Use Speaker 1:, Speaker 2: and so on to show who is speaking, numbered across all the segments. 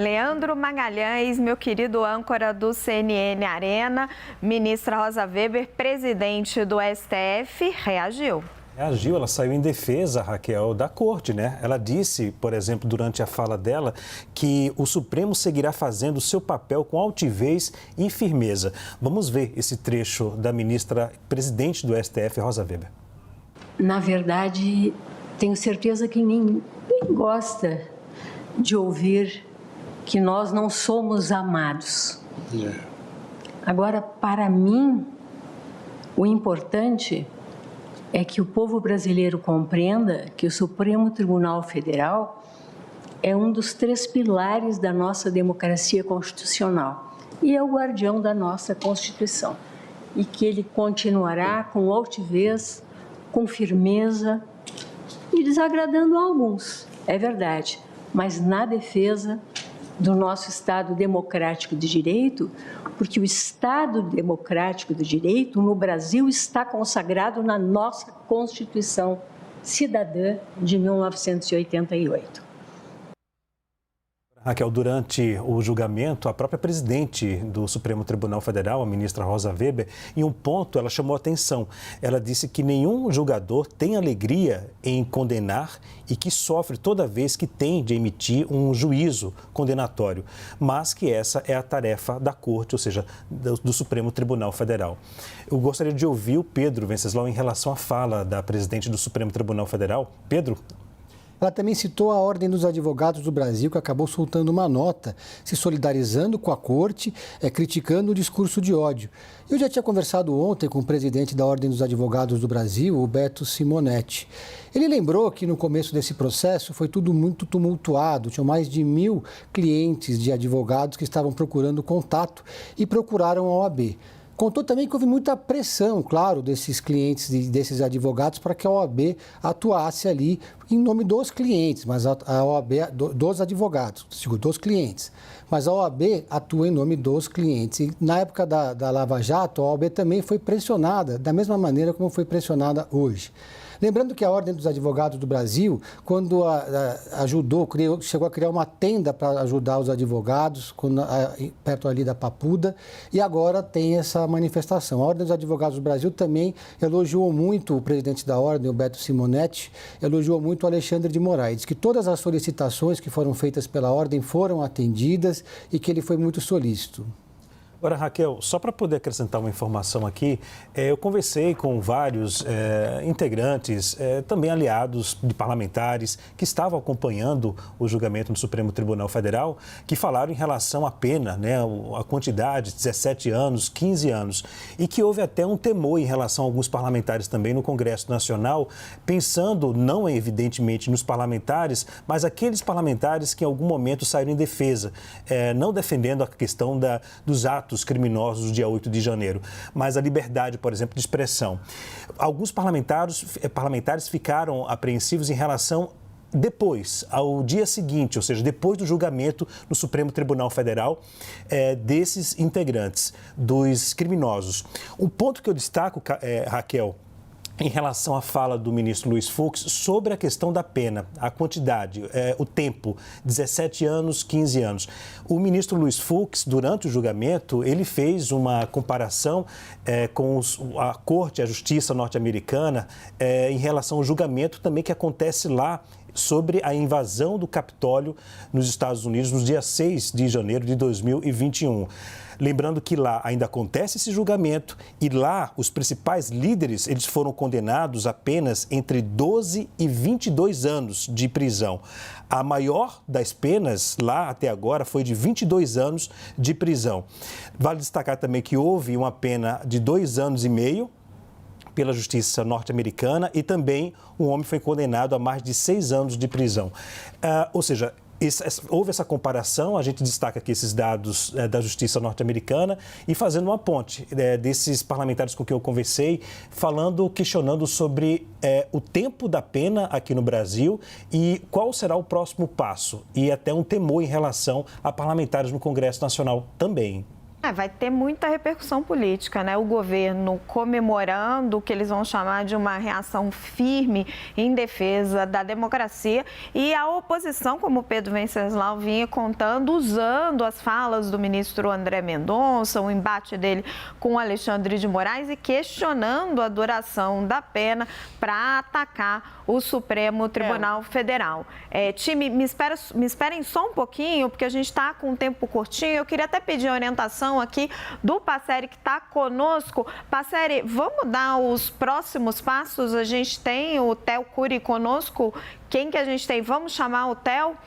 Speaker 1: Leandro Magalhães, meu querido âncora do CNN Arena, ministra Rosa Weber, presidente do STF, reagiu.
Speaker 2: Reagiu, ela saiu em defesa, Raquel, da corte, né? Ela disse, por exemplo, durante a fala dela, que o Supremo seguirá fazendo o seu papel com altivez e firmeza. Vamos ver esse trecho da ministra presidente do STF, Rosa Weber.
Speaker 3: Na verdade, tenho certeza que ninguém gosta de ouvir que nós não somos amados. Agora, para mim, o importante é que o povo brasileiro compreenda que o Supremo Tribunal Federal é um dos 3 pilares da nossa democracia constitucional e é o guardião da nossa Constituição, e que ele continuará com altivez, com firmeza e desagradando a alguns, é verdade, mas na defesa do nosso Estado democrático de direito, porque o Estado democrático de direito no Brasil está consagrado na nossa Constituição Cidadã de 1988.
Speaker 2: Raquel, durante o julgamento, a própria presidente do Supremo Tribunal Federal, a ministra Rosa Weber, em um ponto ela chamou a atenção. Ela disse que nenhum julgador tem alegria em condenar e que sofre toda vez que tem de emitir um juízo condenatório, mas que essa é a tarefa da Corte, ou seja, do Supremo Tribunal Federal. Eu gostaria de ouvir o Pedro Venceslau em relação à fala da presidente do Supremo Tribunal Federal. Pedro?
Speaker 4: Ela também citou a Ordem dos Advogados do Brasil, que acabou soltando uma nota, se solidarizando com a corte, criticando o discurso de ódio. Eu já tinha conversado ontem com o presidente da Ordem dos Advogados do Brasil, o Beto Simonetti. Ele lembrou que no começo desse processo foi tudo muito tumultuado, tinham mais de 1.000 clientes de advogados que estavam procurando contato e procuraram a OAB. Contou também que houve muita pressão, claro, desses clientes, desses advogados, para que a OAB atuasse ali em nome dos clientes, mas a OAB, dos advogados, dos clientes. Mas a OAB atua em nome dos clientes. E na época da Lava Jato, a OAB também foi pressionada, da mesma maneira como foi pressionada hoje. Lembrando que a Ordem dos Advogados do Brasil, quando chegou a criar uma tenda para ajudar os advogados, perto ali da Papuda, e agora tem essa manifestação. A Ordem dos Advogados do Brasil também elogiou muito o presidente da Ordem, o Beto Simonetti, elogiou muito o Alexandre de Moraes, diz que todas as solicitações que foram feitas pela Ordem foram atendidas e que ele foi muito solícito.
Speaker 2: Agora, Raquel, só para poder acrescentar uma informação aqui, eu conversei com vários integrantes, também aliados de parlamentares, que estavam acompanhando o julgamento no Supremo Tribunal Federal, que falaram em relação à pena, né, a quantidade, 17 anos, 15 anos, e que houve até um temor em relação a alguns parlamentares também no Congresso Nacional, pensando não evidentemente nos parlamentares, mas aqueles parlamentares que em algum momento saíram em defesa, não defendendo a questão dos atos criminosos do dia 8 de janeiro, mas a liberdade, por exemplo, de expressão. Alguns parlamentares ficaram apreensivos em relação depois, ao dia seguinte, ou seja, depois do julgamento no Supremo Tribunal Federal desses integrantes, dos criminosos. Um ponto que eu destaco, Raquel, em relação à fala do ministro Luiz Fux sobre a questão da pena, a quantidade, o tempo, 17 anos, 15 anos. O ministro Luiz Fux, durante o julgamento, ele fez uma comparação com a Corte, a Justiça norte-americana, em relação ao julgamento também que acontece lá sobre a invasão do Capitólio nos Estados Unidos no dia 6 de janeiro de 2021. Lembrando que lá ainda acontece esse julgamento e lá os principais líderes, eles foram condenados apenas entre 12 e 22 anos de prisão. A maior das penas lá até agora foi de 22 anos de prisão. Vale destacar também que houve uma pena de 2 anos e meio pela Justiça norte-americana e também um homem foi condenado a mais de 6 anos de prisão. Ou seja, houve essa comparação, a gente destaca aqui esses dados da Justiça norte-americana e fazendo uma ponte desses parlamentares com quem eu conversei, questionando sobre o tempo da pena aqui no Brasil e qual será o próximo passo e até um temor em relação a parlamentares no Congresso Nacional também.
Speaker 1: Vai ter muita repercussão política, né? O governo comemorando o que eles vão chamar de uma reação firme em defesa da democracia e a oposição, como o Pedro Venceslau vinha contando, usando as falas do ministro André Mendonça, o embate dele com o Alexandre de Moraes e questionando a duração da pena para atacar o Supremo Tribunal Federal. Time, me esperem só um pouquinho, porque a gente está com um tempo curtinho. Eu queria até pedir a orientação aqui do Passeri, que está conosco. Passeri, vamos dar os próximos passos? A gente tem o Theo Curi conosco. Quem que a gente tem? Vamos chamar o Theo?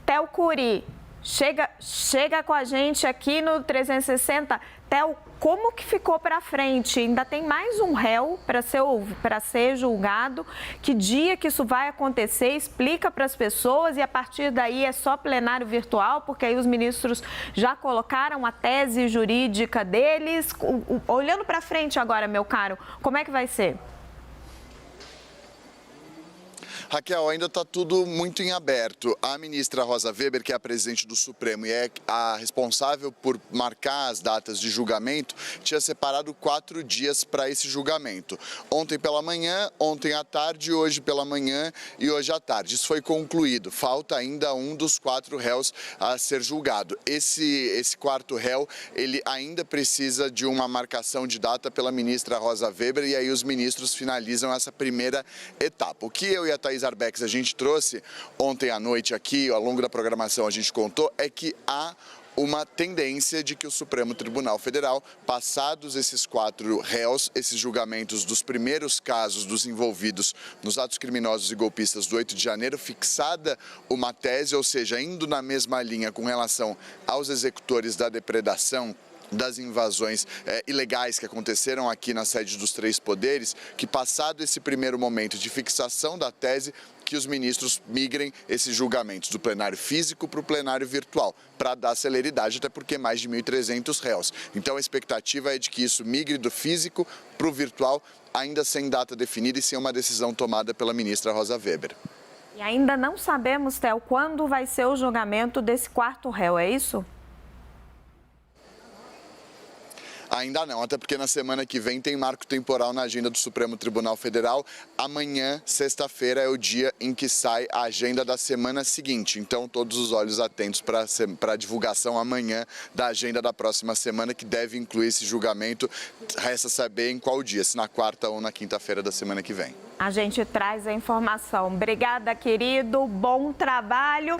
Speaker 1: Theo Curi, chega com a gente aqui no 360. Theo, como que ficou para frente? Ainda tem mais um réu para ser julgado. Que dia que isso vai acontecer? Explica para as pessoas e a partir daí é só plenário virtual, porque aí os ministros já colocaram a tese jurídica deles. Olhando para frente agora, meu caro, como é que vai ser?
Speaker 5: Raquel, ainda está tudo muito em aberto. A ministra Rosa Weber, que é a presidente do Supremo e é a responsável por marcar as datas de julgamento, tinha separado 4 dias para esse julgamento. Ontem pela manhã, ontem à tarde, hoje pela manhã e hoje à tarde. Isso foi concluído. Falta ainda um dos 4 réus a ser julgado. Esse 4º réu, ele ainda precisa de uma marcação de data pela ministra Rosa Weber e aí os ministros finalizam essa primeira etapa. O que eu e a Thaís Arbex a gente trouxe ontem à noite aqui, ao longo da programação a gente contou, é que há uma tendência de que o Supremo Tribunal Federal, passados esses 4 réus, esses julgamentos dos primeiros casos dos envolvidos nos atos criminosos e golpistas do 8 de janeiro, fixada uma tese, ou seja, indo na mesma linha com relação aos executores da depredação, das invasões ilegais que aconteceram aqui na sede dos 3 poderes, que passado esse primeiro momento de fixação da tese, que os ministros migrem esses julgamentos do plenário físico para o plenário virtual, para dar celeridade, até porque mais de 1.300 réus. Então a expectativa é de que isso migre do físico para o virtual, ainda sem data definida e sem uma decisão tomada pela ministra Rosa Weber.
Speaker 1: E ainda não sabemos, Theo, quando vai ser o julgamento desse 4º réu, é isso?
Speaker 5: Ainda não, até porque na semana que vem tem marco temporal na agenda do Supremo Tribunal Federal. Amanhã, sexta-feira, é o dia em que sai a agenda da semana seguinte. Então, todos os olhos atentos para a divulgação amanhã da agenda da próxima semana, que deve incluir esse julgamento. Resta saber em qual dia, se na quarta ou na quinta-feira da semana que vem.
Speaker 1: A gente traz a informação. Obrigada, querido. Bom trabalho.